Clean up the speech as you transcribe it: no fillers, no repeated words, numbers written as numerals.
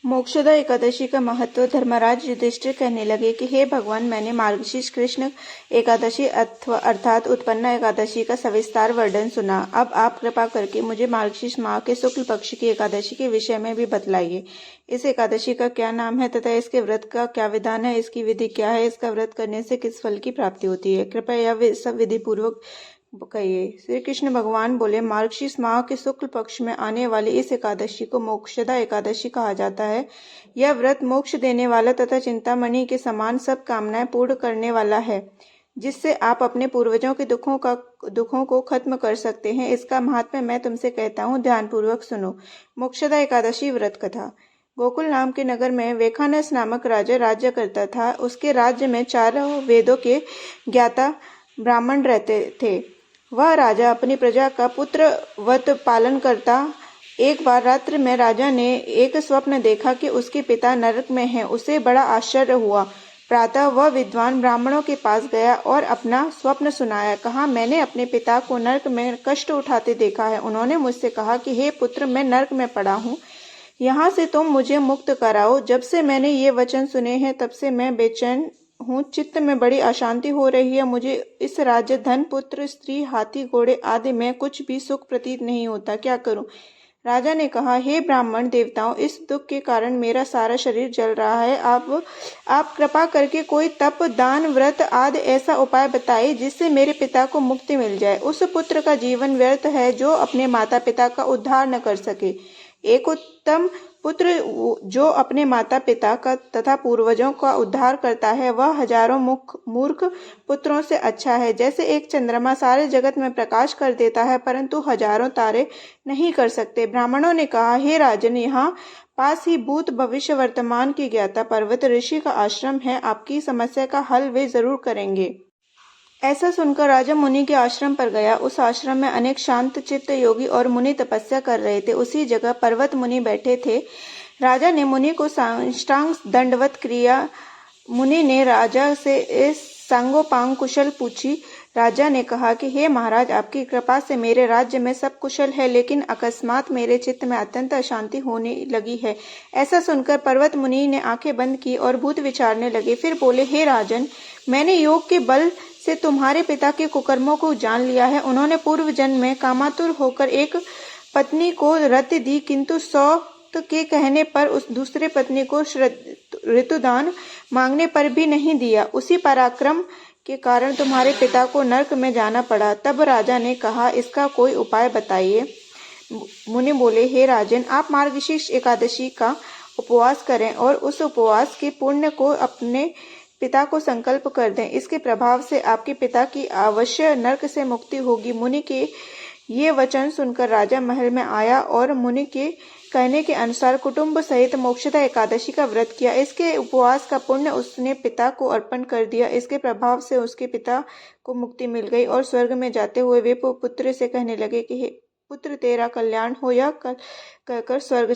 मोक्षदा एकादशी का महत्व। धर्मराज युधिष्ठिर कहने लगे कि हे भगवान, मैंने मार्गशीर्ष कृष्ण एकादशी अर्थात उत्पन्ना एकादशी का सविस्तार वर्णन सुना। अब आप कृपा करके मुझे मार्गशीर्ष माह के शुक्ल पक्ष की एकादशी के विषय में भी बतलाइए। इस एकादशी का क्या नाम है तथा इसके व्रत का क्या विधान है, इसकी विधि क्या है, इसका व्रत करने से किस फल की प्राप्ति होती है, कृपया यह सब विधि पूर्वक कहिए। श्री कृष्ण भगवान बोले, मार्गशीर्ष माह के शुक्ल पक्ष में आने वाली इस एकादशी को मोक्षदा एकादशी कहा जाता है। यह व्रत मोक्ष देने वाला तथा चिंतामणि के समान सब कामनाएं पूर्ण करने वाला है, जिससे आप अपने पूर्वजों के दुखों को खत्म कर सकते हैं। इसका महात्म्य मैं तुमसे कहता हूँ, ध्यानपूर्वक सुनो। मोक्षदा एकादशी व्रत कथा। गोकुल नाम के नगर में वेखानस नामक राजा राज्य करता था। उसके राज्य में 4 वेदों के ज्ञाता ब्राह्मण रहते थे। वह राजा अपनी प्रजा का पुत्रवत पालन करता। एक बार रात्रि में राजा ने एक स्वप्न देखा कि उसके पिता नरक में हैं। उसे बड़ा आश्चर्य हुआ। प्रातः वह विद्वान ब्राह्मणों के पास गया और अपना स्वप्न सुनाया। कहा, मैंने अपने पिता को नरक में कष्ट उठाते देखा है। उन्होंने मुझसे कहा कि हे पुत्र, मैं नरक में पड़ा हूँ, यहाँ से तुम मुझे मुक्त कराओ। जब से मैंने ये वचन सुने हैं तब से मैं बेचैन हूँ। चित्त में बड़ी अशांति हो रही है। मुझे इस राज्य, धन, पुत्र, स्त्री, हाथी, घोड़े आदि में कुछ भी सुख प्रतीत नहीं होता। क्या करूं? राजा ने कहा, हे ब्राह्मण देवताओं, इस दुख के कारण मेरा सारा शरीर जल रहा है। आप कृपा करके कोई तप, दान, व्रत आदि ऐसा उपाय बताइए जिससे मेरे पिता को मुक्ति मिल जाए। उस पुत्र का जीवन व्यर्थ है जो अपने माता पिता का उद्धार न कर सके। एक उत्तम पुत्र जो अपने माता पिता का तथा पूर्वजों का उद्धार करता है, वह हजारों मूर्ख पुत्रों से अच्छा है। जैसे एक चंद्रमा सारे जगत में प्रकाश कर देता है परंतु हजारों तारे नहीं कर सकते। ब्राह्मणों ने कहा, हे राजन, यहाँ पास ही भूत भविष्य वर्तमान की ज्ञाता पर्वत ऋषि का आश्रम है। आपकी समस्या का हल वे जरूर करेंगे। ऐसा सुनकर राजा मुनि के आश्रम पर गया। उस आश्रम में अनेक शांत चित्त योगी और मुनि तपस्या कर रहे थे। उसी जगह पर्वत मुनि बैठे थे। राजा ने मुनि को साष्टांग दंडवत किया। मुनि ने राजा से इस सांगोपांग कुशल पूछी। राजा ने कहा कि हे महाराज, आपकी कृपा से मेरे राज्य में सब कुशल है, लेकिन अकस्मात मेरे चित्त में अत्यंत अशांति होने लगी है। ऐसा सुनकर पर्वत मुनि ने आंखें बंद की और भूत विचारने लगे। फिर बोले, हे राजन, मैंने योग के बल से तुम्हारे पिता के कुकर्मों को जान लिया है। उन्होंने पूर्व जन्म में कामातुर होकर एक पत्नी को रति दी, किंतु सौत के कहने पर उस दूसरे पत्नी को ऋतुदान मांगने पर भी नहीं दिया। उसी पराक्रम के कारण तुम्हारे पिता को नरक में जाना पड़ा। तब राजा ने कहा, इसका कोई उपाय बताइए। मुनि बोले, हे राजन, आप मार्गशीर्ष एकादशी का उपवास करें और उस उपवास के पुण्य को अपने पिता को संकल्प कर दें। इसके प्रभाव से आपके पिता की अवश्य नरक से मुक्ति होगी। मुनि के ये वचन सुनकर राजा महल में आया और मुनि के कहने के अनुसार कुटुंब सहित मोक्षदा एकादशी का व्रत किया। इसके उपवास का पुण्य उसने पिता को अर्पण कर दिया। इसके प्रभाव से उसके पिता को मुक्ति मिल गई और स्वर्ग में जाते हुए वे पुत्र से कहने लगे कि हे पुत्र, तेरा कल्याण हो। यह कहकर स्वर्ग